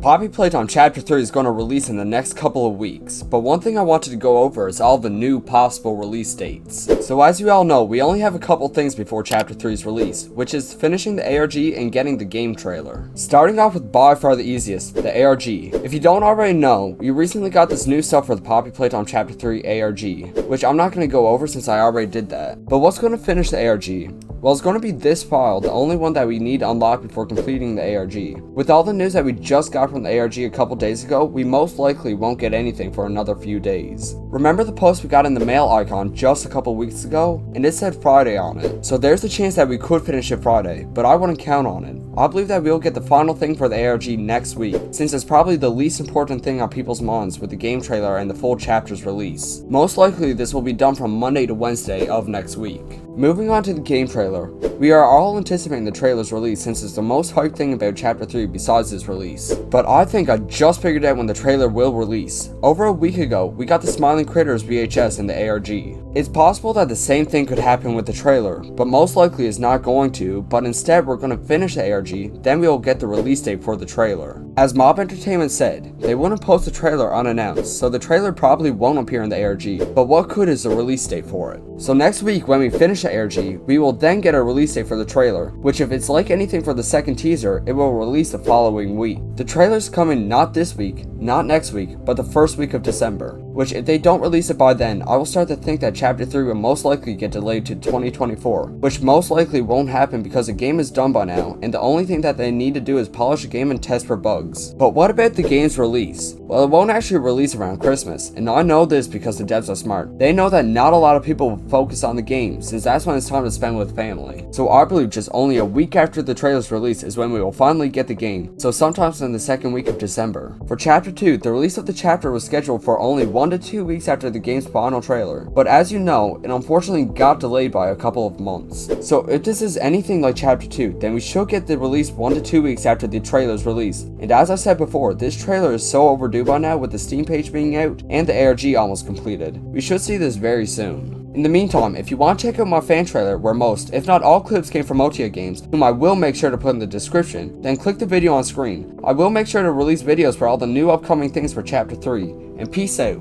Poppy Playtime Chapter 3 is going to release in the next couple of weeks, but one thing I wanted to go over is all the new possible release dates. So as you all know, we only have a couple things before Chapter 3's release, which is finishing the ARG and getting the game trailer. Starting off with by far the easiest, the ARG. If you don't already know, we recently got this new stuff for the Poppy Playtime Chapter 3 ARG, which I'm not going to go over since I already did that. But what's going to finish the ARG? Well, it's going to be this file, the only one that we need unlocked before completing the ARG. With all the news that we just got from the ARG a couple days ago, we most likely won't get anything for another few days. Remember the post we got in the mail icon just a couple weeks ago? And it said Friday on it. So there's the chance that we could finish it Friday, but I wouldn't count on it. I believe that we'll get the final thing for the ARG next week, since it's probably the least important thing on people's minds with the game trailer and the full chapter's release. Most likely this will be done from Monday to Wednesday of next week. Moving on to the game trailer, we are all anticipating the trailer's release since it's the most hyped thing about Chapter 3 besides its release. But I think I just figured out when the trailer will release. Over a week ago, we got the Smiling Critters VHS in the ARG. It's possible that the same thing could happen with the trailer, but most likely it's not going to, but instead we're going to finish the ARG, then we will get the release date for the trailer. As Mob Entertainment said, they wouldn't post the trailer unannounced, so the trailer probably won't appear in the ARG, but what could is the release date for it. So next week when we finish the ARG, we will then get a release date for the trailer, which if it's like anything for the second teaser, it will release the following week. The trailer's coming not this week, not next week, but the first week of December, which if they don't release it by then, I will start to think that Chapter 3 will most likely get delayed to 2024, which most likely won't happen because the game is done by now, and the only thing that they need to do is polish the game and test for bugs. But what about the game's release? Well, it won't actually release around Christmas, and I know this because the devs are smart. They know that not a lot of people will focus on the game, since that's when it's time to spend with family. So I believe just only a week after the trailer's release is when we will finally get the game, so sometimes in the second week of December. For Chapter 2, the release of the chapter was scheduled for only 1 to 2 weeks after the game's final trailer, but as you know, it unfortunately got delayed by a couple of months. So if this is anything like Chapter 2, then we should get the release 1 to 2 weeks after the trailer's release. And as I said before, this trailer is so overdue by now with the Steam page being out and the ARG almost completed. We should see this very soon. In the meantime, if you want to check out my fan trailer where most, if not all clips came from Otia Games, whom I will make sure to put in the description, then click the video on screen. I will make sure to release videos for all the new upcoming things for Chapter 3, and peace out.